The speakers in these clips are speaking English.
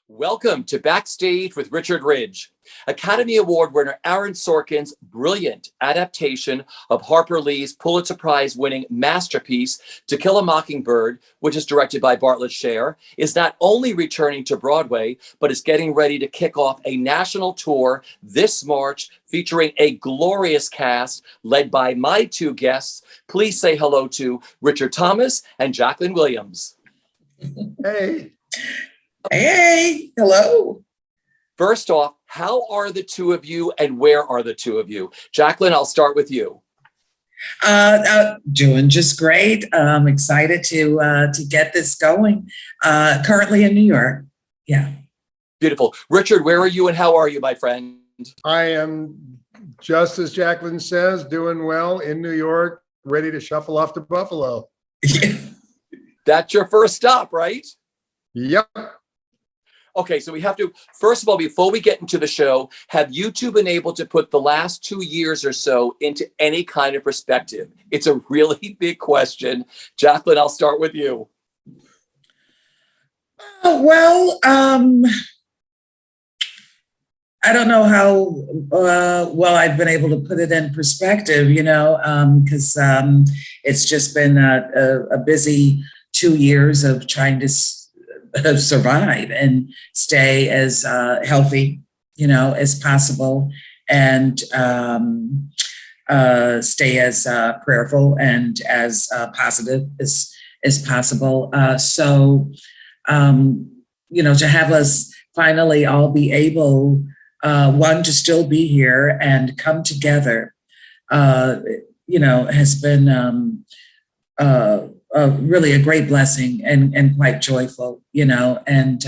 Welcome to Backstage with Richard Ridge. Academy Award winner Aaron Sorkin's brilliant adaptation of Harper Lee's Pulitzer Prize-winning masterpiece, To Kill a Mockingbird, which is directed by Bartlett Sher, is not only returning to Broadway, but is getting ready to kick off a national tour this March featuring a glorious cast led by my two guests. Please say hello to Richard Thomas and Jacqueline Williams. Hey. Hey, hello. First off, how are the two of you and where are the two of you? Jacqueline, I'll start with you. Doing just great. I'm excited to get this going. Currently in New York. Yeah. Beautiful. Richard, where are you and how are you, my friend? I am, just as Jacqueline says, doing well in New York, ready to shuffle off to Buffalo. That's your first stop, right? Yep. Okay, so we have to, first of all, before we get into the show, have you two been able to put the last 2 years or so into any kind of perspective? It's a really big question. Jacqueline, I'll start with you. Well, I don't know how well I've been able to put it in perspective, because it's just been a busy 2 years of trying to survive and stay as healthy, as possible, and stay as prayerful and as positive as possible. To have us finally all be able, one, to still be here and come together, has been really a great blessing and quite joyful, and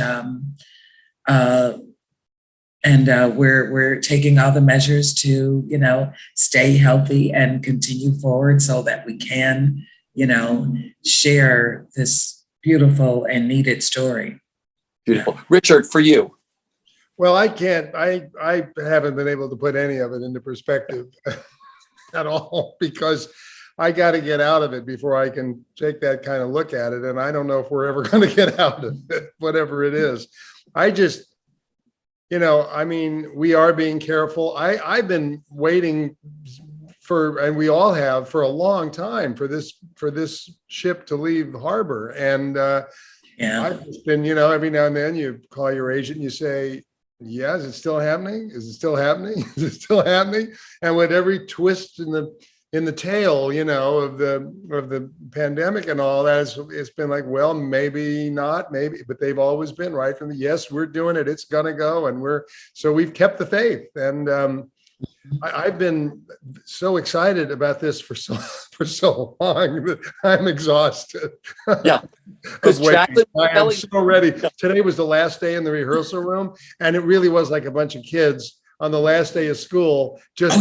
we're taking all the measures to, stay healthy and continue forward so that we can, share this beautiful and needed story. Beautiful. Richard, for you. Well, I haven't been able to put any of it into perspective at all, because I got to get out of it before I can take that kind of look at it. And I don't know if we're ever going to get out of it, whatever it is. I just, we are being careful. I've been waiting for, and we all have for a long time, for this ship to leave the harbor. And I've just been, every now and then you call your agent and you say, yeah, is it still happening? Is it still happening? Is it still happening? And with every twist in the tail, of the pandemic and all that, it's been like, well, maybe not, maybe, but they've always been right from the, yes, we're doing it, it's gonna go, and so we've kept the faith. And I've been so excited about this for so long that I'm exhausted. Yeah, because Jacqueline, I am so ready. Today was the last day in the rehearsal room, and it really was like a bunch of kids on the last day of school, just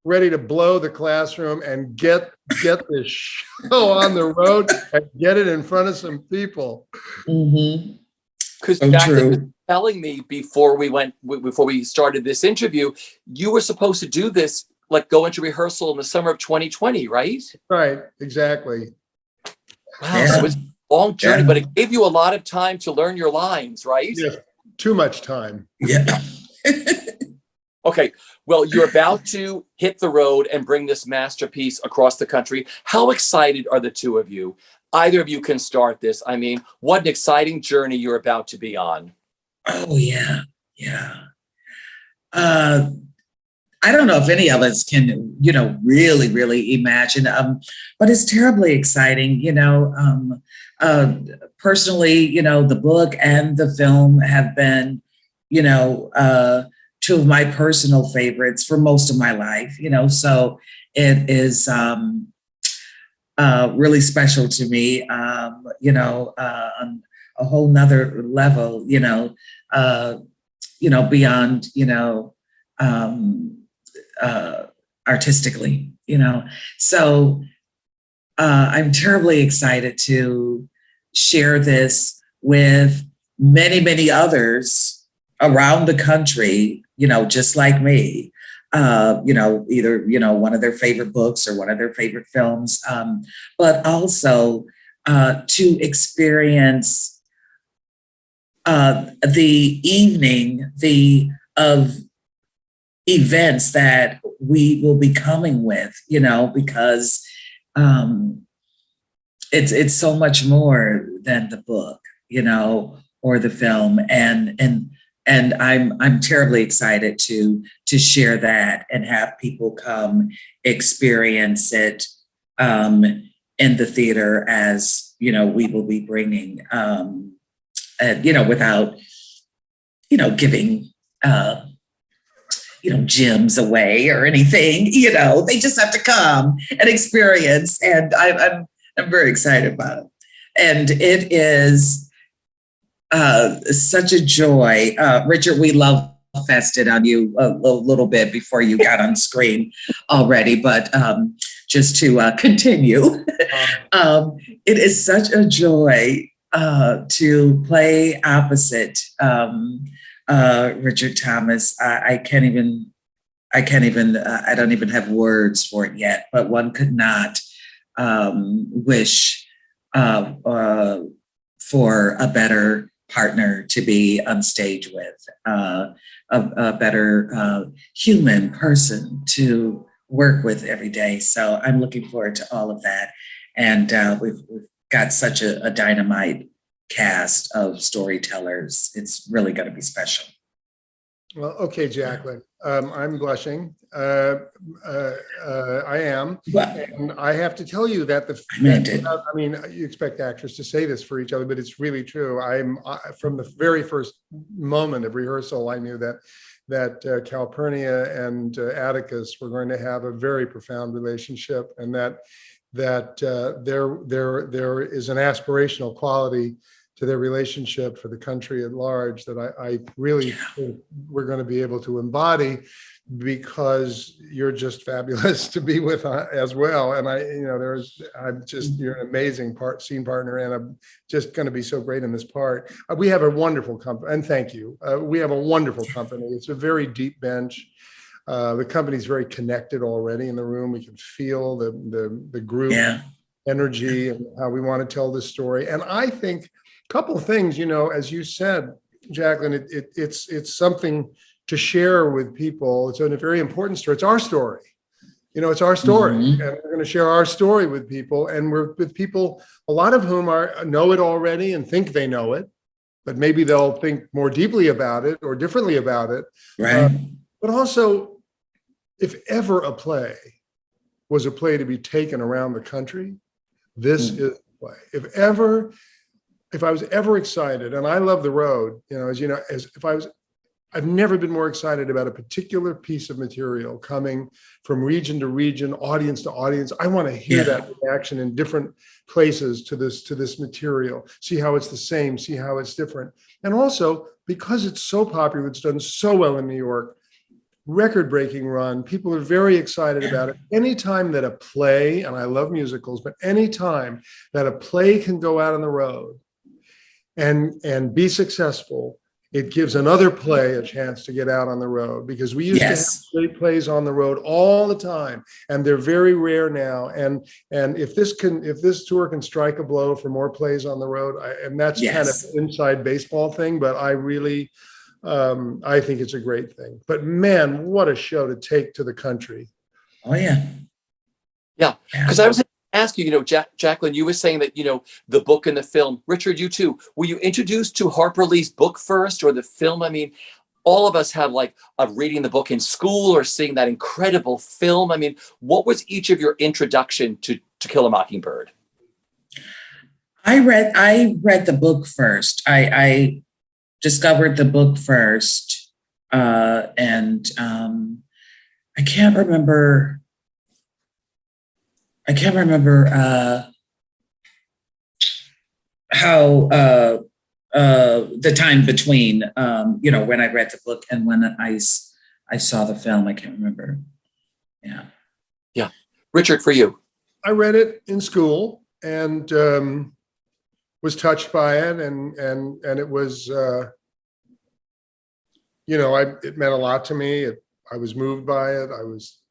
ready to blow the classroom and get this show on the road and get it in front of some people. Because Jacqueline was telling me before we started this interview, you were supposed to do this, like go into rehearsal in the summer of 2020, right? Right, exactly. Wow, so it was a long journey, but it gave you a lot of time to learn your lines, right? Yeah, too much time. Yeah. Okay, well, you're about to hit the road and bring this masterpiece across the country. How excited are the two of you? Either of you can start this. I mean, what an exciting journey you're about to be on. Oh, yeah. Yeah. I don't know if any of us can, really, really imagine, but it's terribly exciting, personally, the book and the film have been, two of my personal favorites for most of my life, so it is really special to me, on a whole nother level, beyond, artistically, so I'm terribly excited to share this with many, many others around the country, just like me, either, one of their favorite books or one of their favorite films, but also to experience the evening, of events that we will be coming with, because it's so much more than the book, or the film, and I'm terribly excited to share that and have people come experience it in the theater, as we will be bringing, without giving gems away or anything. They just have to come and experience, and I'm very excited about it. And it is such a joy. Richard, we love fested on you a little bit before you got on screen already, but just to continue, it is such a joy to play opposite Richard Thomas. I don't even have words for it yet, but one could not wish for a better partner to be on stage with, a better human person to work with every day. So I'm looking forward to all of that. And we've got such a dynamite cast of storytellers. It's really going to be special. Well, okay, Jacqueline, I'm blushing. I am. And I have to tell you that you expect actors to say this for each other, but it's really true. From the very first moment of rehearsal, I knew that Calpurnia and Atticus were going to have a very profound relationship, and that there is an aspirational quality to their relationship for the country at large that I really think we're going to be able to embody, because you're just fabulous to be with as well. And you're an amazing scene partner, and I'm just going to be so great in this part. We have a wonderful company, and thank you. We have a wonderful company. It's a very deep bench. The company's very connected already in the room. We can feel the group energy and how we want to tell this story. And I think a couple of things, as you said, Jacqueline, it's something to share with people. It's a very important story. It's our story. It's our story. Mm-hmm. And we're going to share our story with people. And we're with people, a lot of whom know it already and think they know it, but maybe they'll think more deeply about it or differently about it. Right. But also, if ever a play was a play to be taken around the country, this is the play. If I was ever excited, and I love the road, I've never been more excited about a particular piece of material coming from region to region, audience to audience. I want to hear that reaction in different places to this material, see how it's the same, see how it's different. And also, because it's so popular, it's done so well in New York, record-breaking run, people are very excited about it. Anytime that a play, and I love musicals, but anytime that a play can go out on the road and be successful, it gives another play a chance to get out on the road, because we used to have great plays on the road all the time, and they're very rare now. And if this tour can strike a blow for more plays on the road, and that's kind of an inside baseball thing, but I really, I think it's a great thing. But man, what a show to take to the country. Oh yeah. Yeah, because I was ask you, Jacqueline, you were saying that, the book and the film. Richard, you too. Were you introduced to Harper Lee's book first or the film? I mean, all of us have of reading the book in school or seeing that incredible film. I mean, what was each of your introduction to Kill a Mockingbird? I read the book first. I discovered the book first. And I can't remember how the time between when I read the book and when I saw the film. I can't remember. Yeah. Richard, for you. I read it in school and was touched by it, and it was it meant a lot to me. I was moved by it. I was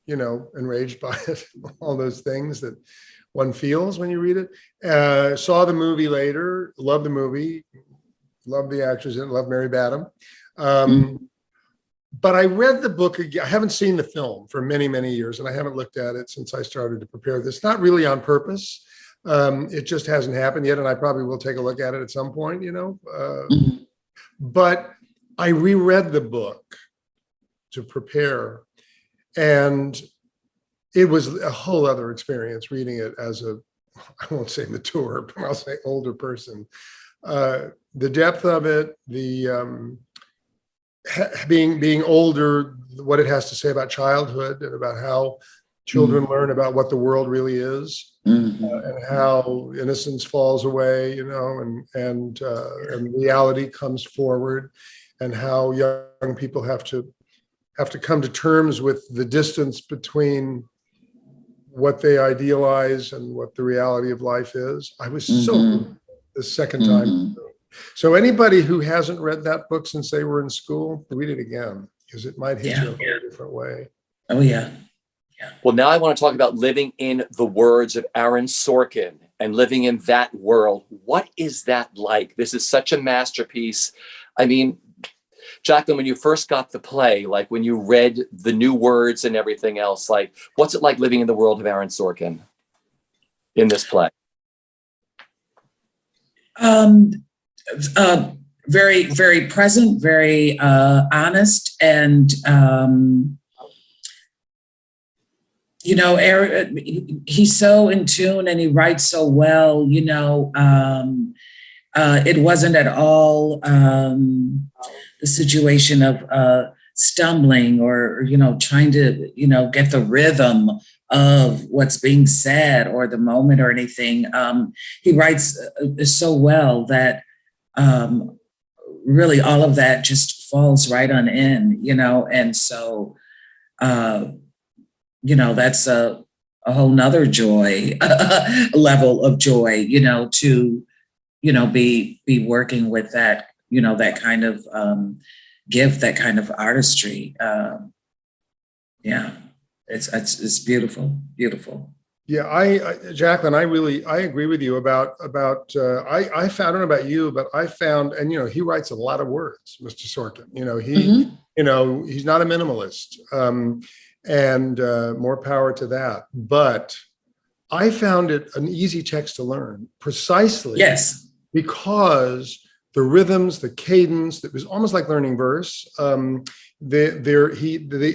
enraged by it, all those things that one feels when you read it. Saw the movie later, loved the movie, loved the actors in it, loved Mary Badham. But I read the book again. I haven't seen the film for many, many years, and I haven't looked at it since I started to prepare this. Not really on purpose. It just hasn't happened yet, and I probably will take a look at it at some point, But I reread the book to prepare, and it was a whole other experience reading it as I won't say mature, but I'll say older person. The depth of it, the being older, what it has to say about childhood and about how children learn about what the world really is, and how innocence falls away, and reality comes forward, and how young people have to come to terms with the distance between what they idealize and what the reality of life is. I was so the second time. So anybody who hasn't read that book since they were in school, read it again, because it might hit you in a very different way. Oh, yeah. Well, now I want to talk about living in the words of Aaron Sorkin and living in that world. What is that like? This is such a masterpiece. I mean, Jacqueline, when you first got the play, like when you read the new words and everything else, like what's it like living in the world of Aaron Sorkin in this play? Very, very present, very honest, and Aaron, he's so in tune and he writes so well. It wasn't at all the situation of stumbling or trying to get the rhythm of what's being said or the moment or anything. He writes so well that really all of that just falls right on in, and so that's a whole nother joy level of joy, to be working with that, that kind of gift, that kind of artistry. It's beautiful. Yeah, Jacqueline, I agree with you about I found, I don't know about you, but I found, and he writes a lot of words, Mr. Sorkin. He's not a minimalist, and more power to that. But I found it an easy text to learn, precisely because the rhythms, the cadence, it was almost like learning verse. The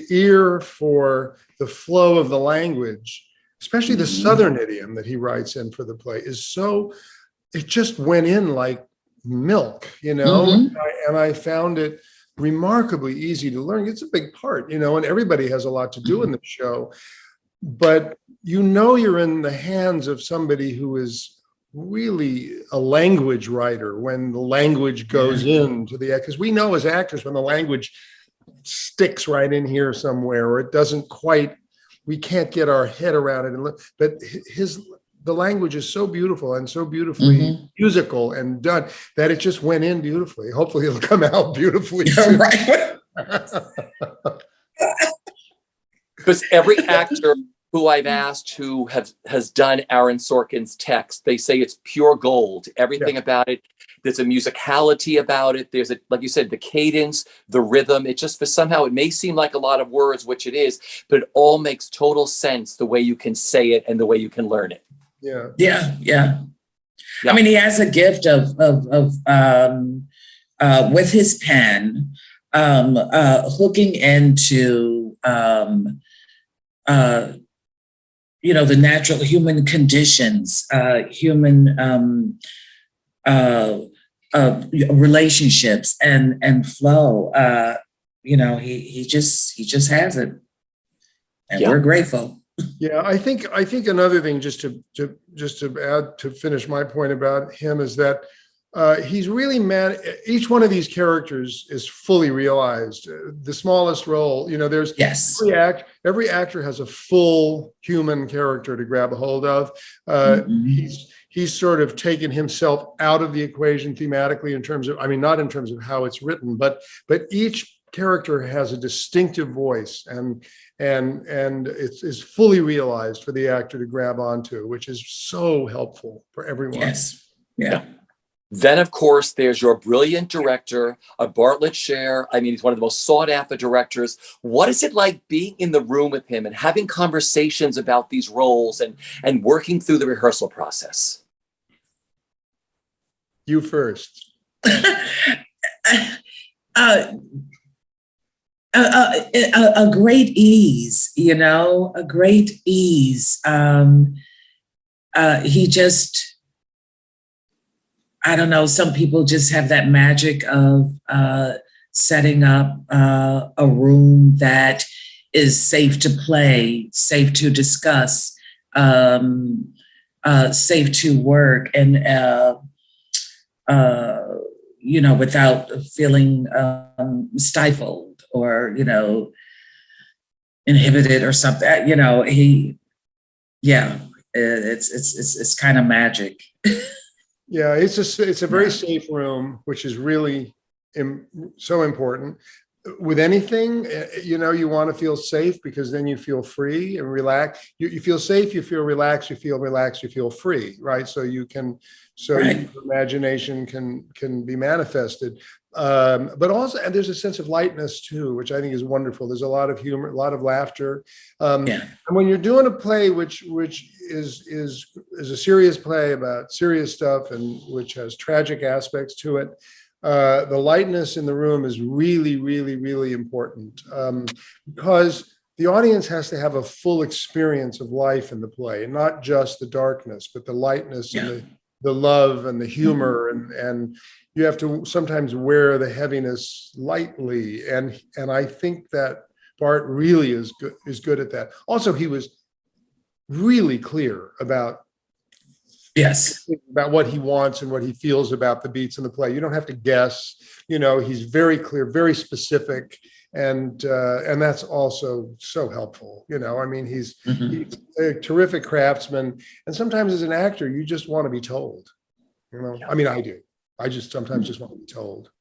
ear for the flow of the language, especially the Southern idiom that he writes in for the play, it just went in like milk, and I found it remarkably easy to learn. It's a big part, and everybody has a lot to do in the show, but you're in the hands of somebody who is really a language writer when the language goes into because we know as actors when the language sticks right in here somewhere, or it doesn't quite, we can't get our head around it. But the language is so beautiful and so beautifully musical and done that it just went in beautifully. Hopefully it'll come out beautifully. Right. Because every actor who I've asked who has done Aaron Sorkin's text, they say it's pure gold. Everything about it. There's a musicality about it. There's like you said, the cadence, the rhythm. It just somehow it may seem like a lot of words, which it is, but it all makes total sense the way you can say it and the way you can learn it. Yeah. I mean, he has a gift of with his pen, hooking into the natural human conditions, human relationships and flow. He just has it, and we're grateful. Yeah, I think another thing, just to add to finish my point about him, is that he's really each one of these characters is fully realized. The smallest role, there's every actor has a full human character to grab a hold of. He's sort of taken himself out of the equation thematically in terms of, not in terms of how it's written, but each character has a distinctive voice, and it's fully realized for the actor to grab onto, which is so helpful for everyone. Yes. Yeah. Then, of course, there's your brilliant director, a Bartlett Share. I mean, he's one of the most sought after directors. What is it like being in the room with him and having conversations about these roles and working through the rehearsal process? You first. A great ease, a great ease. He just, I don't know, some people just have that magic of setting up a room that is safe to play, safe to discuss, safe to work, and without feeling stifled or, inhibited or something. It's kind of magic. Yeah, it's a very safe room, which is really so important. With anything, you want to feel safe, because then you feel free and relaxed. You feel safe, you feel relaxed, you feel free, right? So your imagination can be manifested. But also, and there's a sense of lightness too, which I think is wonderful. There's a lot of humor, a lot of laughter. And when you're doing a play which is a serious play about serious stuff and which has tragic aspects to it, the lightness in the room is really, really, really important, because the audience has to have a full experience of life in the play, and not just the darkness, but the lightness and the love and the humor, and you have to sometimes wear the heaviness lightly. And I think that Bart really is good at that. Also, he was really clear about what he wants and what he feels about the beats in the play. You don't have to guess. He's very clear, very specific, and that's also so helpful. I mean, he's a terrific craftsman, and sometimes as an actor, you just want to be told. I mean, I do. I just sometimes just want to be told.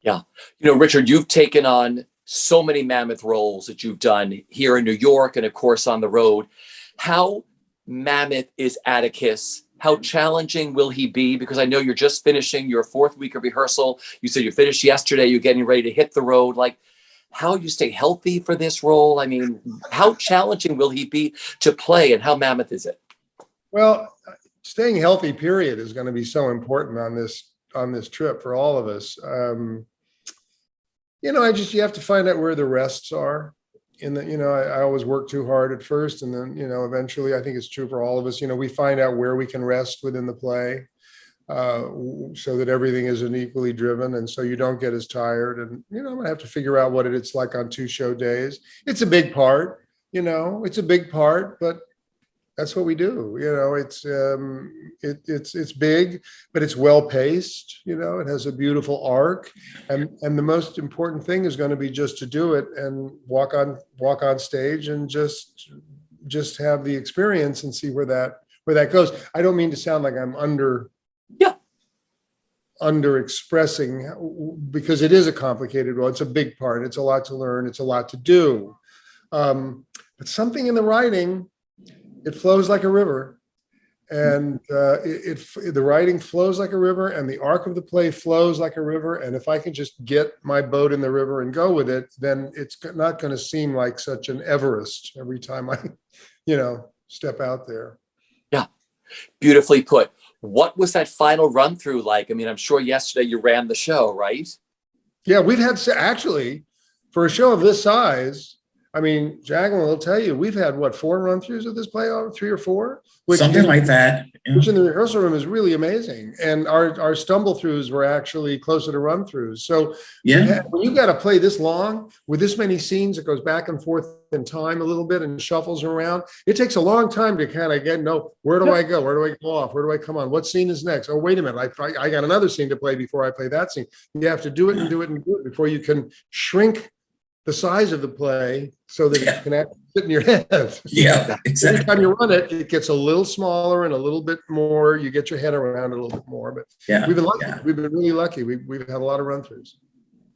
Yeah. Richard, you've taken on so many mammoth roles that you've done here in New York and, of course, on the road. How mammoth is Atticus? How challenging will he be? Because I know you're just finishing your 4th week of rehearsal. You said you finished yesterday. You're getting ready to hit the road. Like, how you stay healthy for this role? I mean, how challenging will he be to play, and how mammoth is it? Well, staying healthy, period, is going to be so important on this trip for all of us. You have to find out where the rests are. I always work too hard at first, and then, eventually, I think it's true for all of us. We find out where we can rest within the play, so that everything isn't equally driven, and so you don't get as tired. And I'm gonna have to figure out what it's like on 2 show days. It's a big part, but that's what we do. It's big, but it's well paced. It has a beautiful arc, and the most important thing is going to be just to do it and walk on stage and just have the experience and see where that goes. I don't mean to sound like I'm under expressing, because it is a complicated role. It's a big part. It's a lot to learn. It's a lot to do. But something in the writing, it flows like a river, and the writing flows like a river, and the arc of the play flows like a river. And if I can just get my boat in the river and go with it, then it's not going to seem like such an Everest every time I, step out there. Yeah, beautifully put. What was that final run through like? I mean, I'm sure yesterday you ran the show, right? Yeah, we've had, actually, for a show of this size, I mean, Jacqueline will tell you, we've had 4 run-throughs of this play, 3 or 4? Something like that. Yeah. Which in the rehearsal room is really amazing. And our stumble-throughs were actually closer to run-throughs. So when you've got to play this long with this many scenes, it goes back and forth in time a little bit and shuffles around. It takes a long time to kind of where do I go? Where do I go off? Where do I come on? What scene is next? Oh, wait a minute. I got another scene to play before I play that scene. You have to do it and do it and do it before you can shrink the size of the play so that it can actually fit in your head. Yeah, exactly. Every time you run it, it gets a little smaller and a little bit more. You get your head around it a little bit more. But we've been lucky. Yeah. We've been really lucky. We've had a lot of run-throughs.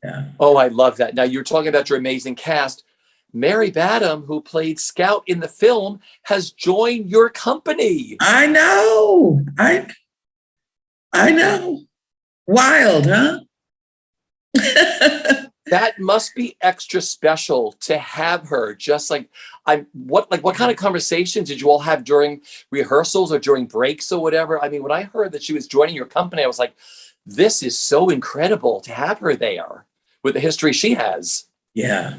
Yeah. Oh, I love that. Now, you're talking about your amazing cast. Mary Badham, who played Scout in the film, has joined your company. I know. I know. Wild, huh? That must be extra special to have her. Just like what kind of conversations did you all have during rehearsals or during breaks or whatever? I mean, when I heard that she was joining your company, I was like, this is so incredible to have her there with the history she has. Yeah.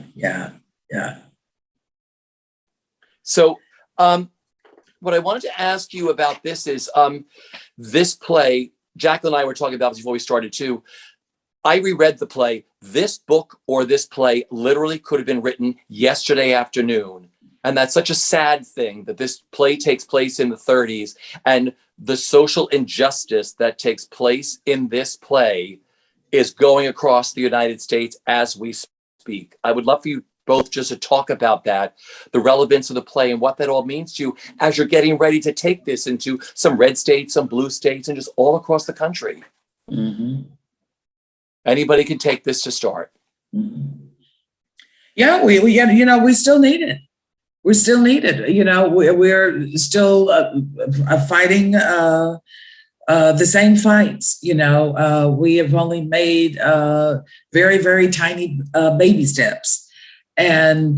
So, what I wanted to ask you about this is this play. Jacqueline and I were talking about this before we started too. I reread the play. This book or this play literally could have been written yesterday afternoon. And that's such a sad thing that this play takes place in the 30s, and the social injustice that takes place in this play is going across the United States as we speak. I would love for you both just to talk about that, the relevance of the play and what that all means to you as you're getting ready to take this into some red states, some blue states, and just all across the country. Mm-hmm. Anybody can take this to start. Mm-hmm. Yeah, we still need it. We still need it. We're still fighting the same fights. We have only made very, very tiny baby steps. And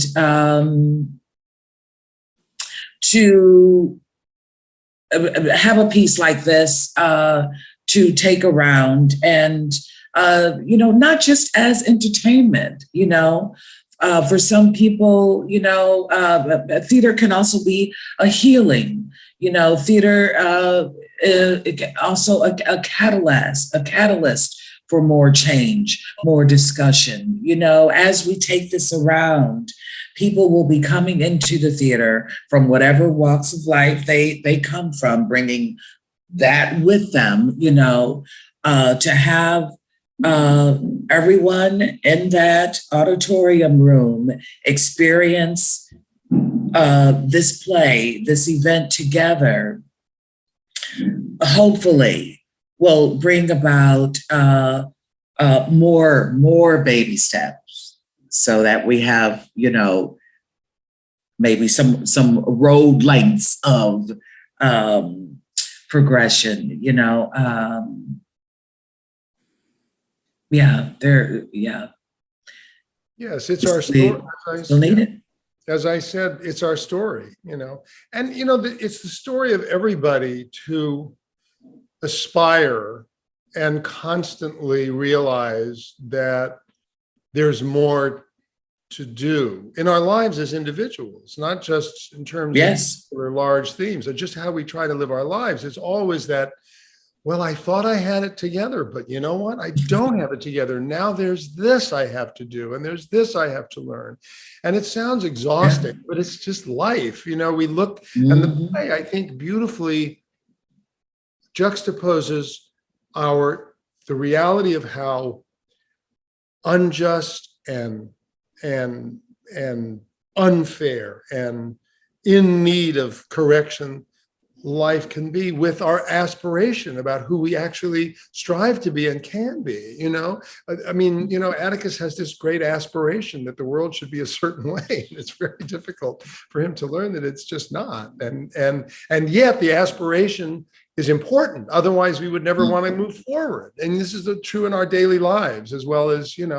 to have a piece like this to take around and, not just as entertainment, for some people, theater can also be a healing, theater also a catalyst for more change, more discussion. As we take this around, people will be coming into the theater from whatever walks of life they come from, bringing that with them, to have everyone in that auditorium room experience this play, this event together, hopefully will bring about more baby steps so that we have, maybe some road lengths of progression, Yes, it's our story. Still need it. As I said, it's our story, and it's the story of everybody to aspire and constantly realize that there's more to do in our lives as individuals, not just in terms of large themes, or just how we try to live our lives. It's always that, well, I thought I had it together, but you know what? I don't have it together. Now there's this I have to do, and there's this I have to learn. And it sounds exhausting, but it's just life. We look, and the play, I think, beautifully juxtaposes the reality of how unjust and unfair and in need of correction life can be, with our aspiration about who we actually strive to be and can be. Atticus has this great aspiration that the world should be a certain way. And it's very difficult for him to learn that it's just not. And yet the aspiration is important. Otherwise, we would never want to move forward. And this is true in our daily lives, as well as with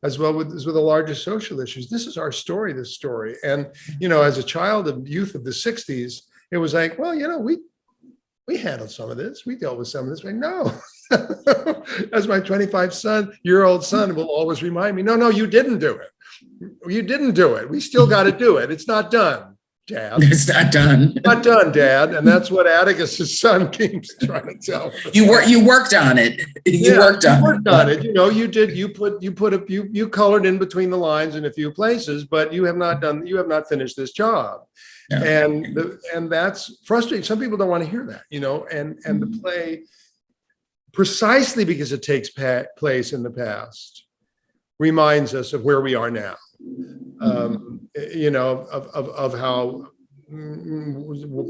the larger social issues. This is our story, this story. And, as a child of youth of the 60s, it was like, well, we handled some of this. We dealt with some of this. Like, no, as my 25-year-old son will always remind me, no, you didn't do it. You didn't do it. We still got to do it. It's not done, Dad. It's not done. Not done, Dad. And that's what Atticus's son keeps trying to tell me. You worked on it. You worked on it. You did. You colored in between the lines in a few places, but you have not finished this job. Yeah. And that's frustrating. Some people don't want to hear that, and the play, precisely because it takes place in the past, reminds us of where we are now, of how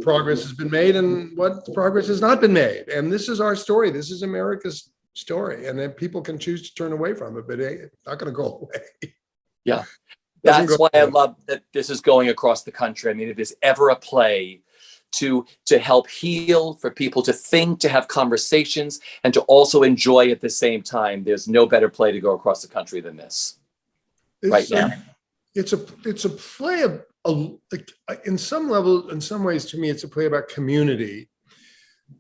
progress has been made and what progress has not been made. And this is our story. This is America's story, and then people can choose to turn away from it, but it's not going to go away. Yeah. Doesn't That's go why I away. love that this is going across the country. I mean, if there's ever a play to help heal, for people to think, to have conversations, and to also enjoy at the same time, there's no better play to go across the country than this right now. It's a play in some level, in some ways, to me, it's a play about community,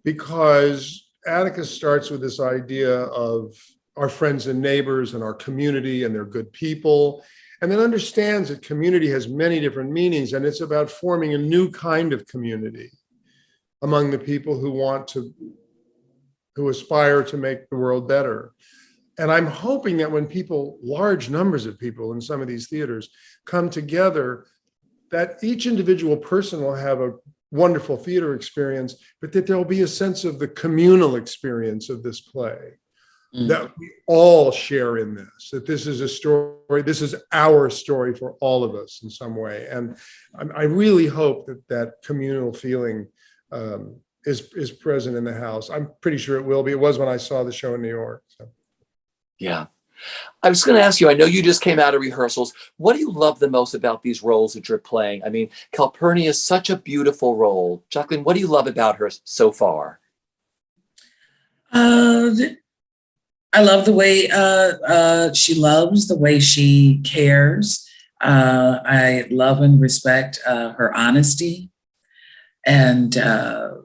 because Atticus starts with this idea of our friends and neighbors and our community, and they're good people, and then understands that community has many different meanings, and it's about forming a new kind of community among the people who aspire to make the world better. And I'm hoping that when large numbers of people in some of these theaters come together, that each individual person will have a wonderful theater experience, but that there'll be a sense of the communal experience of this play, that we all share in this, that this is a story, this is our story for all of us in some way. And I really hope that communal feeling is present in the house. I'm pretty sure it will be. It was when I saw the show in New York. So. Yeah. I was going to ask you, I know you just came out of rehearsals. What do you love the most about these roles that you're playing? I mean, Calpurnia is such a beautiful role. Jacqueline, what do you love about her so far? I love the way she loves, the way she cares. I love and respect her honesty, and the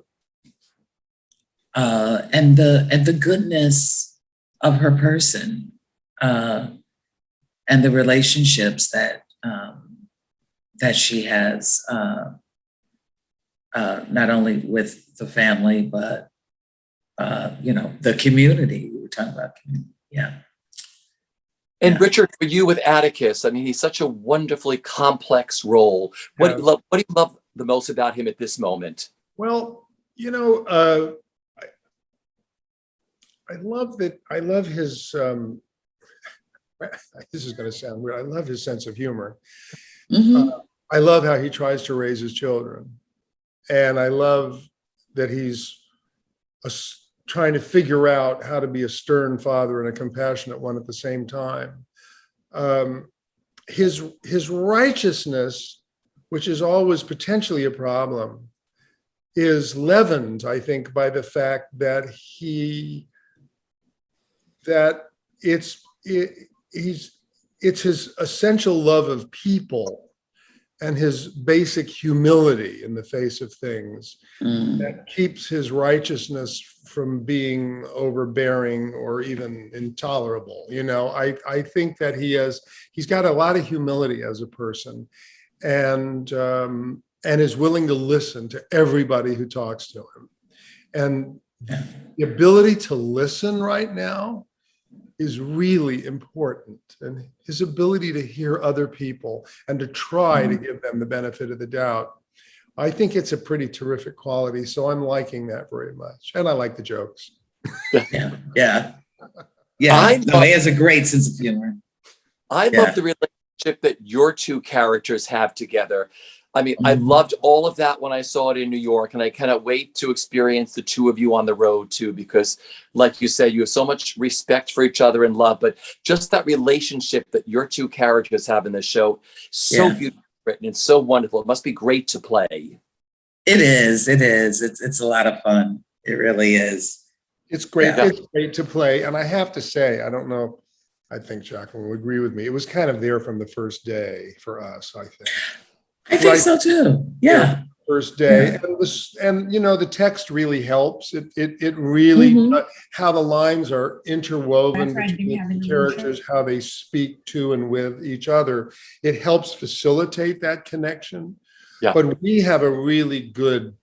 goodness of her person, and the relationships that she has, not only with the family, but the community. We were talking about community. Yeah. And Yeah. Richard, for you with Atticus, I mean, he's such a wonderfully complex role. What do you love the most about him at this moment? Well, I love his, this is going to sound weird. I love his sense of humor. Mm-hmm. I love how he tries to raise his children. And I love that he's trying to figure out how to be a stern father and a compassionate one at the same time. His righteousness, which is always potentially a problem, is leavened, I think, by the fact that it's his essential love of people and his basic humility in the face of things that keeps his righteousness from being overbearing or even intolerable. I think that he's got a lot of humility as a person, and is willing to listen to everybody who talks to him. And the ability to listen right now is really important, and his ability to hear other people and to try to give them the benefit of the doubt. I think it's a pretty terrific quality. So I'm liking that very much. And I like the jokes. Yeah. No, he has a great sense of humor. I love the relationship that your two characters have together. I mean, I loved all of that when I saw it in New York, and I cannot wait to experience the two of you on the road too, because like you said, you have so much respect for each other and love, but just that relationship that your two characters have in the show, so beautifully written and so wonderful. It must be great to play. It is. It's a lot of fun. It really is. It's great. Yeah. It's great to play. And I have to say, I don't know, I think Jacqueline will agree with me. It was kind of there from the first day for us, I think. I think so too. Yeah. First day. Yeah. And the text really helps. It really, how the lines are interwoven between the characters, how they speak to and with each other. It helps facilitate that connection. Yeah. But we have a really good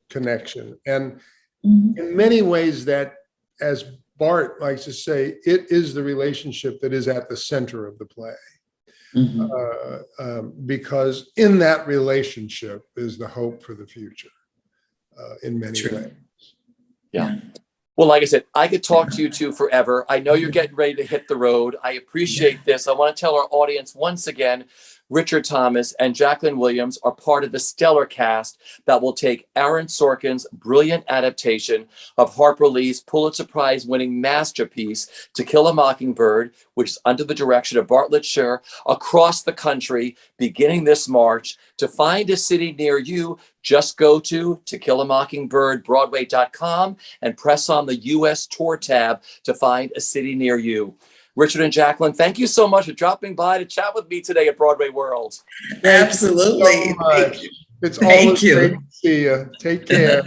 connection. And in many ways that, as Bart likes to say, it is the relationship that is at the center of the play. Because in that relationship is the hope for the future in many ways. Yeah. Well, like I said, I could talk to you two forever. I know you're getting ready to hit the road. I appreciate this. I want to tell our audience once again, Richard Thomas, and Jacqueline Williams are part of the stellar cast that will take Aaron Sorkin's brilliant adaptation of Harper Lee's Pulitzer Prize-winning masterpiece, To Kill a Mockingbird, which is under the direction of Bartlett Sher, across the country beginning this March. To find a city near you, just go to tokillamockingbird.broadway.com and press on the U.S. Tour tab to find a city near you. Richard and Jacqueline, thank you so much for dropping by to chat with me today at Broadway World. Absolutely. So much. It's Thank always you. great to see you. Take care.